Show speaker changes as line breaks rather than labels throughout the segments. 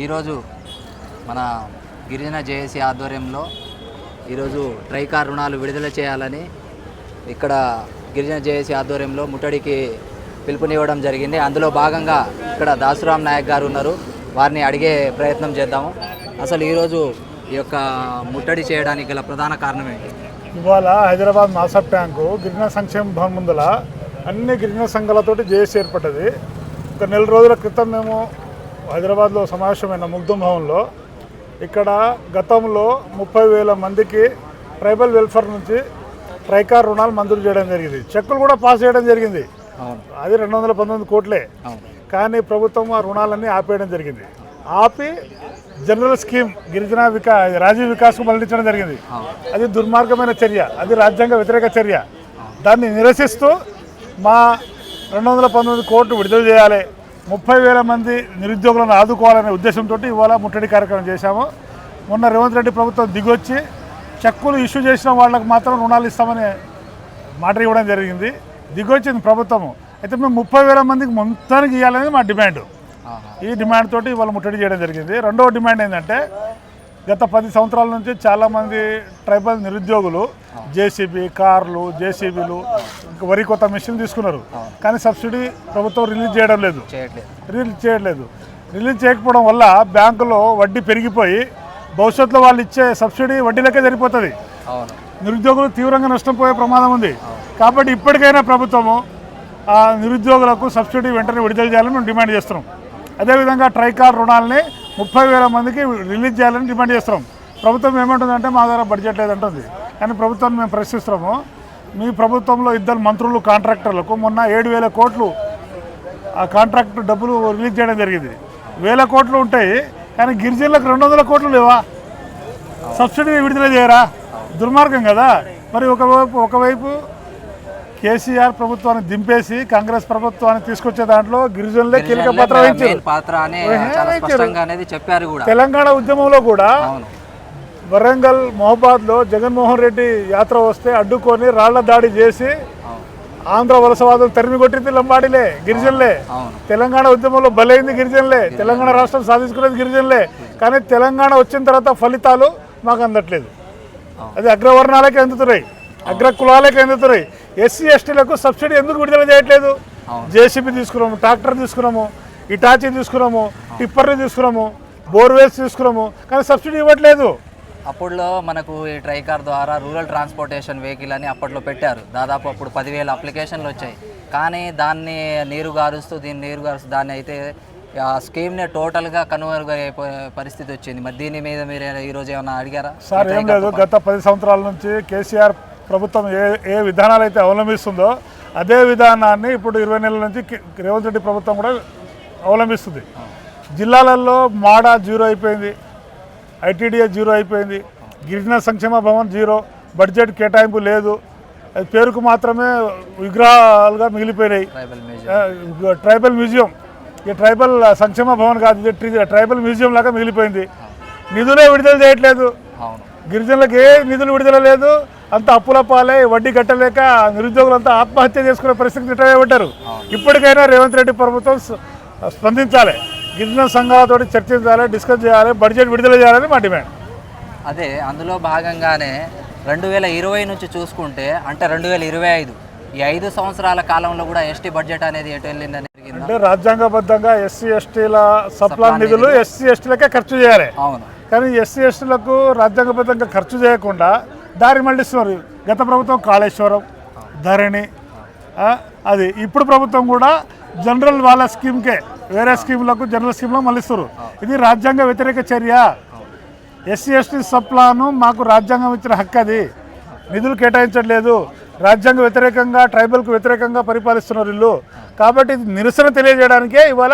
ఈరోజు మన గిరిజన జేఏసీ ఆధ్వర్యంలో ఈరోజు ట్రైకార్ రుణాలు విడుదల చేయాలని ఇక్కడ గిరిజన జేఏసీ ఆధ్వర్యంలో ముట్టడికి పిలుపునివ్వడం జరిగింది. అందులో భాగంగా ఇక్కడ దాసురామ్ నాయక్ గారు ఉన్నారు, వారిని అడిగే ప్రయత్నం చేద్దాము. అసలు ఈరోజు ఈ యొక్క ముట్టడి చేయడానికి గల ప్రధాన కారణం ఏంటి?
ఇవాళ హైదరాబాద్ మాసప్ ట్యాంకు గిరిజన సంక్షేమ భవన్ ముందల అన్ని గిరిజన సంఘాలతోటి జేఏసీ ఏర్పడ్డది. ఒక నెల రోజుల క్రితం మేము హైదరాబాద్లో సమావేశమైన ముగ్ధం భవన్లో ఇక్కడ గతంలో 30,000 మందికి ట్రైబల్ వెల్ఫేర్ నుంచి ట్రైకార్ రుణాలు మంజూరు చేయడం జరిగింది. చెక్కులు కూడా పాస్ చేయడం జరిగింది. అది 219 కోట్లే. కానీ ప్రభుత్వం ఆ రుణాలన్నీ ఆపేయడం జరిగింది. ఆపి జనరల్ స్కీమ్ గిరిజన రాజీవ్ వికాస్కు మళ్లించడం జరిగింది. అది దుర్మార్గమైన చర్య, అది రాజ్యాంగ వ్యతిరేక చర్య. దాన్ని నిరసిస్తూ మా 219 కోట్లు విడుదల చేయాలి, 30,000 మంది నిరుద్యోగులను ఆదుకోవాలనే ఉద్దేశంతో ఇవాళ ముట్టడి కార్యక్రమం చేశాము. మొన్న రేవంత్ రెడ్డి ప్రభుత్వం దిగొచ్చి చెక్కులు ఇష్యూ చేసిన వాళ్ళకు మాత్రం రుణాలు ఇస్తామని మాట ఇవ్వడం జరిగింది. దిగొచ్చింది ప్రభుత్వము. అయితే మేము 30,000 మందికి మొత్తానికి ఇవ్వాలనేది మా డిమాండ్. ఈ డిమాండ్ తోటి ఇవాళ ముట్టడి చేయడం జరిగింది. రెండవ డిమాండ్ ఏంటంటే, గత 10 సంవత్సరాల నుంచి చాలామంది ట్రైబల్ నిరుద్యోగులు జేసీబీ కార్లు, జేసీబీలు, వరి కొత్త మిషన్ తీసుకున్నారు. కానీ సబ్సిడీ ప్రభుత్వం రిలీజ్ చేయలేదు. రిలీజ్ చేయకపోవడం వల్ల బ్యాంకులో వడ్డీ పెరిగిపోయి భవిష్యత్తులో వాళ్ళు ఇచ్చే సబ్సిడీ వడ్డీలకే సరిపోతుంది. నిరుద్యోగులు తీవ్రంగా నష్టపోయే ప్రమాదం ఉంది. కాబట్టి ఇప్పటికైనా ప్రభుత్వము ఆ నిరుద్యోగులకు సబ్సిడీ వెంటనే విడుదల చేయాలని మేము డిమాండ్ చేస్తున్నాం. అదేవిధంగా ట్రైకార్ రుణాలని 30,000 మందికి రిలీజ్ చేయాలని డిమాండ్ చేస్తున్నాం. ప్రభుత్వం ఏమంటుందంటే మా దగ్గర బడ్జెట్ లేదంటుంది. కానీ ప్రభుత్వాన్ని మేము ప్రశ్నిస్తున్నాము. మీ ప్రభుత్వంలో 2 మంత్రులు కాంట్రాక్టర్లకు మొన్న 7,000 కోట్లు ఆ కాంట్రాక్ట్ డబ్బులు రిలీజ్ చేయడం జరిగింది. 1,000 కోట్లు ఉంటాయి, కానీ గిరిజనులకు 200 కోట్లు లేవా? సబ్సిడీ విడుదల చేయరా? దుర్మార్గం కదా. మరి ఒకవైపు కేసీఆర్ ప్రభుత్వాన్ని దింపేసి కాంగ్రెస్ ప్రభుత్వాన్ని తీసుకొచ్చే దాంట్లో గిరిజనులే కీలక పాత్ర
వహించారు.
తెలంగాణ ఉద్యమంలో కూడా వరంగల్ మహబాద్లో జగన్మోహన్ రెడ్డి యాత్ర వస్తే అడ్డుకొని రాళ్ల దాడి చేసి ఆంధ్ర వలసవాదులు తరిమి కొట్టింది లంబాడిలే, గిరిజనులే. తెలంగాణ ఉద్యమంలో బలైంది గిరిజనులే. తెలంగాణ రాష్ట్రం సాధించుకునేది గిరిజనులే. కానీ తెలంగాణ వచ్చిన తర్వాత ఫలితాలు మాకు అందట్లేదు. అది అగ్రవర్ణాలకే అందుతున్నాయి, అగ్ర కులాలకే అందుతున్నాయి. ఎస్సీ ఎస్టీలకు సబ్సిడీ ఎందుకు విడుదల చేయట్లేదు? జేసీబీ తీసుకున్నాము, ట్రాక్టర్ తీసుకున్నాము, ఇటాచీ తీసుకున్నాము, టిప్పర్లు తీసుకున్నాము, బోర్వెల్స్ తీసుకున్నాము, కానీ సబ్సిడీ ఇవ్వట్లేదు.
అప్పుడులో మనకు ఈ ట్రైకార్ ద్వారా రూరల్ ట్రాన్స్పోర్టేషన్ వెహికల్ అని అప్పట్లో పెట్టారు. దాదాపు అప్పుడు 10,000 అప్లికేషన్లు వచ్చాయి. కానీ దాన్ని నీరు గారుస్తూ దాన్ని అయితే ఆ స్కీమ్ని టోటల్గా కనుమరుగయ్యే పరిస్థితి వచ్చింది. మరి దీని మీద మీరు ఈరోజు ఏమైనా అడిగారా?
సార్ ఏం లేదు, గత 10 సంవత్సరాల నుంచి కేసీఆర్ ప్రభుత్వం ఏ విధానాలు అయితే అవలంబిస్తుందో అదే విధానాన్ని ఇప్పుడు 20 నెలల నుంచి రేవంత్ రెడ్డి ప్రభుత్వం కూడా అవలంబిస్తుంది. జిల్లాలలో మాడా 0 అయిపోయింది, ఐటీడీఏ 0 అయిపోయింది, గిరిజన సంక్షేమ భవన్ 0, బడ్జెట్ కేటాయింపు లేదు, అది పేరుకు మాత్రమే విగ్రహాలుగా మిగిలిపోయినాయి. ట్రైబల్ మ్యూజియం, ఈ ట్రైబల్ సంక్షేమ భవన్ కాదు, ఇది ట్రైబల్ మ్యూజియం లాగా మిగిలిపోయింది. నిధులే విడుదల చేయట్లేదు. గిరిజనులకు ఏ నిధులు విడుదల లేదు. అంతా అప్పుల పాలే, వడ్డీ కట్టలేక నిరుద్యోగులంతా ఆత్మహత్య చేసుకునే పరిస్థితికి నిట్టబడ్డారు. ఇప్పటికైనా రేవంత్ రెడ్డి ప్రభుత్వం స్పందించాలి, గిరిజన సంఘాలతో చర్చించాలి, డిస్కస్ చేయాలి, బడ్జెట్ విడుదల చేయాలని మా డిమాండ్.
అదే అందులో భాగంగానే 2020 నుంచి చూసుకుంటే అంటే 2025 ఈ 5 సంవత్సరాల కాలంలో కూడా ఎస్టీ బడ్జెట్ అనేది ఎటు వెళ్ళిందని
అంటే రాజ్యాంగబద్ధంగా ఎస్సీ ఎస్టీల సప్లాన్ నిధులు ఎస్సీ ఎస్టీలకే ఖర్చు చేయాలి.
అవును.
కానీ ఎస్సీ ఎస్టీలకు రాజ్యాంగబద్ధంగా ఖర్చు చేయకుండా దారి మళ్లిస్తున్నారు. గత ప్రభుత్వం కాళేశ్వరం, ధరణి, అది ఇప్పుడు ప్రభుత్వం కూడా జనరల్ వాళ్ళ స్కీమ్కే వేరే స్కీములకు జనరల్ స్కీమ్లో మళ్ళిస్తారు. ఇది రాజ్యాంగ వ్యతిరేక చర్య. ఎస్సీ ఎస్టీ సప్లాను మాకు రాజ్యాంగం ఇచ్చిన హక్కు, అది నిధులు కేటాయించట్లేదు. రాజ్యాంగ వ్యతిరేకంగా, ట్రైబల్కు వ్యతిరేకంగా పరిపాలిస్తున్నారు వీళ్ళు. కాబట్టి ఇది నిరసన తెలియజేయడానికే ఇవాళ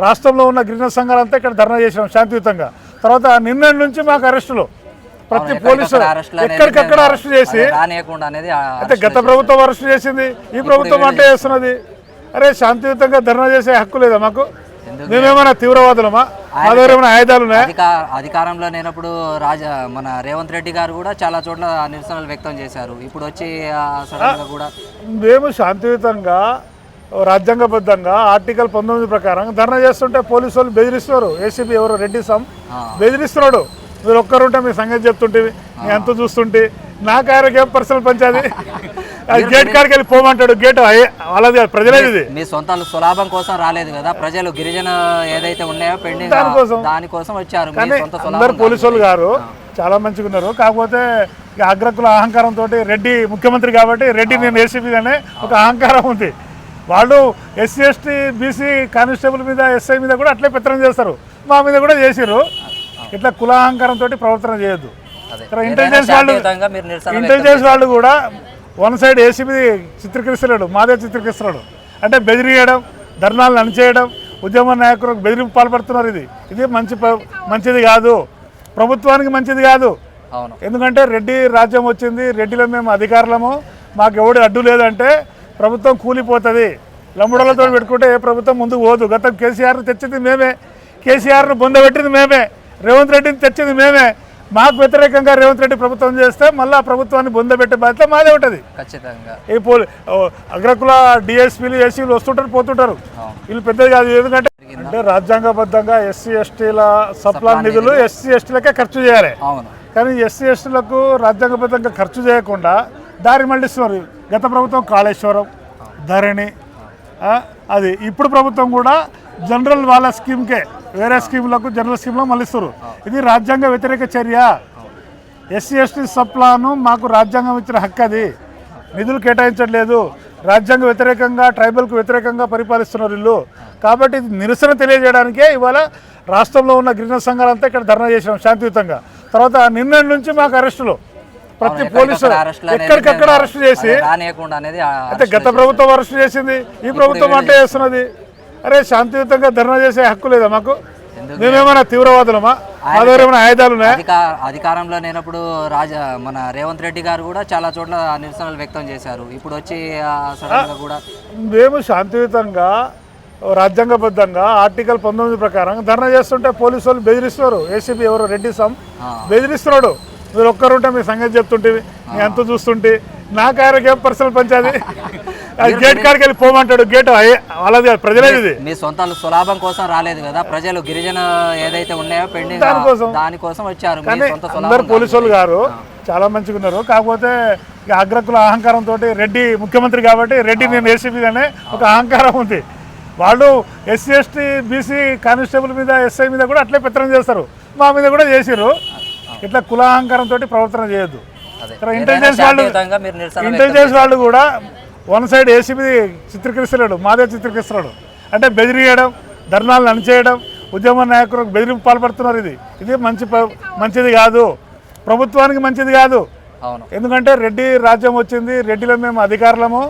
రాష్ట్రంలో ఉన్న గిరిజన సంఘాలంతా ఇక్కడ ధర్నా చేసినాం శాంతియుతంగా. తర్వాత నిన్నటి నుంచి మాకు అరెస్టులు, ప్రతి పోలీసు ఎక్కడికక్కడ అరెస్ట్ చేసి, అయితే గత ప్రభుత్వం అరెస్ట్ చేసింది, ఈ ప్రభుత్వం అంటే చేస్తున్నది. అరే శాంతియుతంగా ధర్నా చేసే హక్కు లేదా మాకు? మేమేమైనా తీవ్రవాదులమా? మా దగ్గర ఏమైనా ఆయుధాలు ఉన్నాయా?
అధికారంలో లేనప్పుడు మన రేవంత్ రెడ్డి గారు కూడా చాలా చోట్ల నిరసనలు వ్యక్తం చేశారు. ఇప్పుడు వచ్చి కూడా
మేము శాంతియుతంగా రాజ్యాంగబద్ధంగా ఆర్టికల్ 19 ప్రకారం ధర్నా చేస్తుంటే పోలీసు వాళ్ళు బెదిరిస్తున్నారు. ఏసీబీ ఎవరు రెడ్డి సామ్ బెదిరిస్తున్నాడు. మీరు ఒక్కరుంటే మీ సంగతి చెప్తుంటే మీ అంత చూస్తుంటే నాకు ఆయనకేం పర్సనల్ పంచాది గేట్ కాడికి వెళ్ళి పోమంటాడు. గేట్ వాళ్ళది ప్రజలేదు. ఇది
మీ సొంత సులాభం కోసం రాలేదు కదా, ప్రజలు గిరిజన ఏదైతే ఉన్నాయో పెండింగ్ దానికోసం వచ్చారు.
కానీ అందరు పోలీసు వాళ్ళు గారు చాలా మంచిగా ఉన్నారు. కాకపోతే అగ్రకుల అహంకారంతో రెడ్డి ముఖ్యమంత్రి కాబట్టి రెడ్డి నేను ఏసీబీ అనే ఒక అహంకారం ఉంది. వాళ్ళు ఎస్సీ ఎస్టీ బీసీ కానిస్టేబుల్ మీద ఎస్ఐ మీద కూడా అట్లే పెత్తనం చేస్తారు. మా మీద కూడా చేసిర్రు. ఇట్లా కులాహంకారంతో ప్రవర్తన చేయొద్దు. ఇంటెలిజెన్స్ వాళ్ళు కూడా వన్ సైడ్ ఏసీబీ చిత్రీకరిస్తున్నాడు, మాదే చిత్రీకరిస్తున్నాడు. అంటే బెదిరియడం, ధర్నాలను అణిచేయడం, ఉద్యమ నాయకులకు బెదిరింపు పాల్పడుతున్నారు. ఇది మంచిది కాదు, ప్రభుత్వానికి మంచిది కాదు. ఎందుకంటే రెడ్డి రాజ్యం వచ్చింది, రెడ్డిలో మేము అధికారులము, మాకు ఎవడు అడ్డు లేదంటే ప్రభుత్వం కూలిపోతుంది. లంబడలతో పెట్టుకుంటే ఏ ప్రభుత్వం ముందుకు పోదు. గతం కేసీఆర్ను తెచ్చింది మేమే, కేసీఆర్ను బొందబెట్టింది మేమే, రేవంత్ రెడ్డిని తెచ్చింది మేమే. మాకు వ్యతిరేకంగా రేవంత్ రెడ్డి ప్రభుత్వం చేస్తే మళ్ళీ ఆ ప్రభుత్వాన్ని బొందబెట్టే బాధ్యత మాదే ఉంటుంది
ఖచ్చితంగా.
ఈ అగ్రకుల డిఎస్పీలు ఎస్సీలు వస్తుంటారు పోతుంటారు. వీళ్ళు పెద్దది కాదు. ఎందుకంటే రాజ్యాంగబద్ధంగా ఎస్సీ ఎస్టీల సప్లాన్ నిధులు ఎస్సీ ఎస్టీలకే ఖర్చు చేయాలి. కానీ ఎస్సీ ఎస్టీలకు రాజ్యాంగబద్ధంగా ఖర్చు చేయకుండా దారి మళ్లిస్తున్నారు. గత ప్రభుత్వం కాళేశ్వరం, ధరణి, అది ఇప్పుడు ప్రభుత్వం కూడా జనరల్ వాళ్ళ స్కీమ్కే వేరే స్కీములకు జనరల్ స్కీమ్లో మళ్ళిస్తారు. ఇది రాజ్యాంగ వ్యతిరేక చర్య. ఎస్సీ ఎస్టీ సప్లాను మాకు రాజ్యాంగం ఇచ్చిన హక్కు, అది నిధులు కేటాయించట్లేదు. రాజ్యాంగ వ్యతిరేకంగా ట్రైబల్కు వ్యతిరేకంగా పరిపాలిస్తున్నారు వీళ్ళు. కాబట్టి ఇది నిరసన తెలియజేయడానికే ఇవాళ రాష్ట్రంలో ఉన్న గిరిజన సంఘాలంతా ఇక్కడ ధర్నా చేసినాం శాంతియుతంగా. తర్వాత నిన్నటి నుంచి మాకు అరెస్టులు, ప్రతి పోలీసు ఎక్కడికక్కడ అరెస్ట్ చేసి, అయితే గత ప్రభుత్వం అరెస్ట్ చేసింది, ఈ ప్రభుత్వం అంటే చేస్తున్నది. అరే శాంతియుతంగా ధర్నా చేసే హక్కు లేదా మాకు? మేమేమైనా తీవ్రవాదులమా? ఏమైనా ఆయుధాలు ఉన్నాయా?
అధికారంలో లేనప్పుడు మన రేవంత్ రెడ్డి గారు కూడా చాలా చోట్ల నిరసనలు వ్యక్తం చేశారు. ఇప్పుడు వచ్చి కూడా
మేము శాంతియుతంగా రాజ్యాంగబద్ధంగా ఆర్టికల్ 19 ప్రకారం ధర్నా చేస్తుంటే పోలీసు వాళ్ళు బెదిరిస్తున్నారు. ఏసీబీ ఎవరు రెడ్డి సామ్ బెదిరిస్తున్నాడు. మీరు ఒక్కరుంటే మీ సంగతి చెప్తుంటే మీ అంత చూస్తుంటే నాకు ఆయనకేం పర్సనల్ పంచాది గేట్ కాడికి వెళ్ళి పోమంటాడు. గేట్ వాళ్ళది ప్రజలేదు. ఇది
మీ సొంత సులాభం కోసం రాలేదు కదా, ప్రజలు గిరిజన ఏదైతే ఉన్నాయో పెండింగ్ దానికోసం వచ్చారు.
కానీ అందరు పోలీసు వాళ్ళు గారు చాలా మంచిగా ఉన్నారు. కాకపోతే అగ్రకుల అహంకారంతో రెడ్డి ముఖ్యమంత్రి కాబట్టి రెడ్డి నేను ఏసీబీ అనే ఒక అహంకారం ఉంది. వాళ్ళు ఎస్సీ ఎస్టీ బీసీ కానిస్టేబుల్ మీద ఎస్ఐ మీద కూడా అట్లే పెత్తనం చేస్తారు. మా మీద కూడా చేసిర్రు. ఇట్లా కులాహంకారంతో ప్రవర్తన చేయొద్దు. ఇంటెలిజెన్స్ వాళ్ళు కూడా వన్ సైడ్ ఏసీబీ చిత్రీకరిస్తున్నాడు, మాదే చిత్రీకరిస్తున్నాడు. అంటే బెదిరియడం, ధర్నాలను అణిచేయడం, ఉద్యమ నాయకులకు బెదిరింపు పాల్పడుతున్నారు. ఇది మంచిది కాదు, ప్రభుత్వానికి మంచిది కాదు. ఎందుకంటే రెడ్డి రాజ్యం వచ్చింది, రెడ్డిలో మేము అధికారులము,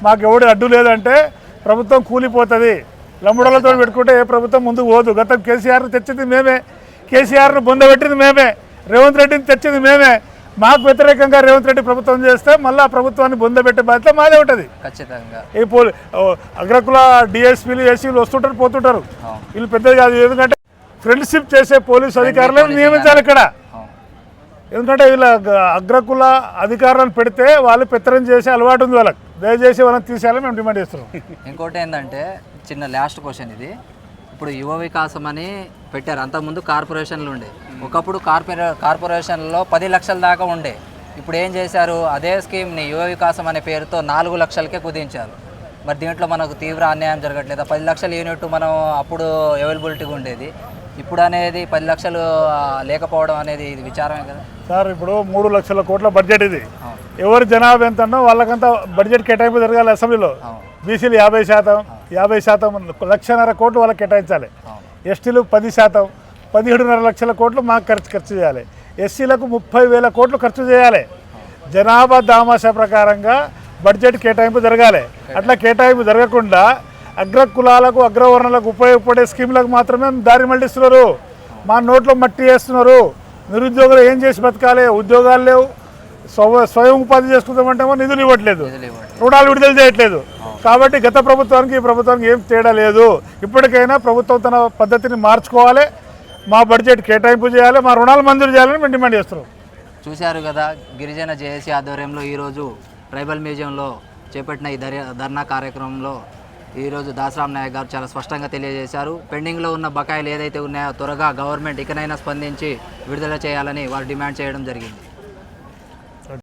మాకు ఎవడు అడ్డు లేదంటే ప్రభుత్వం కూలిపోతుంది. లంబడలతో పెట్టుకుంటే ఏ ప్రభుత్వం ముందుకు పోదు. గతం కేసీఆర్ను తెచ్చింది మేమే, కేసీఆర్ను బొందబెట్టింది మేమే, రేవంత్ రెడ్డిని తెచ్చింది మేమే. మాకు వ్యతిరేకంగా రేవంత్ రెడ్డి ప్రభుత్వం చేస్తే మళ్ళీ ఆ ప్రభుత్వాన్ని బొందబెట్టే బాధ్యత మాదే ఉంటుంది
ఖచ్చితంగా.
ఈ అగ్రకుల డిఎస్పీలు ఎస్సీలు వస్తుంటారు పోతుంటారు. వీళ్ళు పెద్దది కాదు. ఎందుకంటే ఫ్రెండ్షిప్ చేసే పోలీసు అధికారులను నియమించాలి ఇక్కడ. ఎందుకంటే వీళ్ళ అగ్రకుల అధికారులను పెడితే వాళ్ళు పెత్తనం చేసే అలవాటు ఉంది వాళ్ళకి. దయచేసి వాళ్ళని తీసేయాలని మేము డిమాండ్ చేస్తున్నాం.
ఇంకోటి ఏంటంటే చిన్న లాస్ట్ క్వశ్చన్ ఇది. ఇప్పుడు యువ వికాసం అని పెట్టారు, అంతకుముందు కార్పొరేషన్లు ఉండే. ఒకప్పుడు కార్పొరేషన్లో 10 లక్షల దాకా ఉండే. ఇప్పుడు ఏం చేశారు, అదే స్కీమ్ని యువ వికాసం అనే పేరుతో 4 లక్షలకే కుదించారు. మరి దీంట్లో మనకు తీవ్ర అన్యాయం జరగట్లేదు. 10 లక్షల యూనిట్ మనం అప్పుడు అవైలబిలిటీగా ఉండేది, ఇప్పుడు అనేది 10 లక్షలు లేకపోవడం అనేది ఇది విచారమే కదా
సార్. ఇప్పుడు 3 లక్షల కోట్ల బడ్జెట్ ఇది. ఎవరి జనాభా ఎంత ఉన్నో వాళ్ళకంతా బడ్జెట్ కేటాయింపు జరగాలి అసెంబ్లీలో. బీసీలు 50%, 1,50,000 1,50,000 కోట్లు వాళ్ళకి కేటాయించాలి. ఎస్టీలు 10%, 17.5 లక్షల కోట్లు మాకు ఖర్చు చేయాలి. ఎస్సీలకు 30,000 కోట్లు ఖర్చు చేయాలి. జనాభా దామాషా ప్రకారంగా బడ్జెట్ కేటాయింపు జరగాలి. అట్లా కేటాయింపు జరగకుండా అగ్రకులాలకు అగ్రవర్ణాలకు ఉపయోగపడే స్కీములకు మాత్రమే దారి మళ్లిస్తున్నారు. మా నోట్లో మట్టి వేస్తున్నారు. నిరుద్యోగులు ఏం చేసి బతకాలి, ఉద్యోగాలు లేవు, స్వయం ఉపాధి చేసుకుందామంటేమో నిధులు ఇవ్వట్లేదు, రుణాలు విడుదల చేయట్లేదు. కాబట్టి గత ప్రభుత్వానికి ఈ ప్రభుత్వానికి ఏం తేడా లేదు. ఇప్పటికైనా ప్రభుత్వం తన పద్ధతిని మార్చుకోవాలి, మా బడ్జెట్ కేటాయింపు చేయాలి, మా రుణాలు మంజూరు చేయాలని మేము డిమాండ్ చేస్తున్నాం.
చూశారు కదా, గిరిజన జేఏసీ ఆధ్వర్యంలో ఈరోజు ట్రైబల్ మ్యూజియంలో చేపట్టిన ఈ ధర్నా కార్యక్రమంలో ఈరోజు దాసరామ్ నాయక్ గారు చాలా స్పష్టంగా తెలియజేశారు. పెండింగ్లో ఉన్న బకాయిలు ఏదైతే ఉన్నాయో త్వరగా గవర్నమెంట్ ఇకనైనా స్పందించి విడుదల చేయాలని వారు డిమాండ్ చేయడం జరిగింది.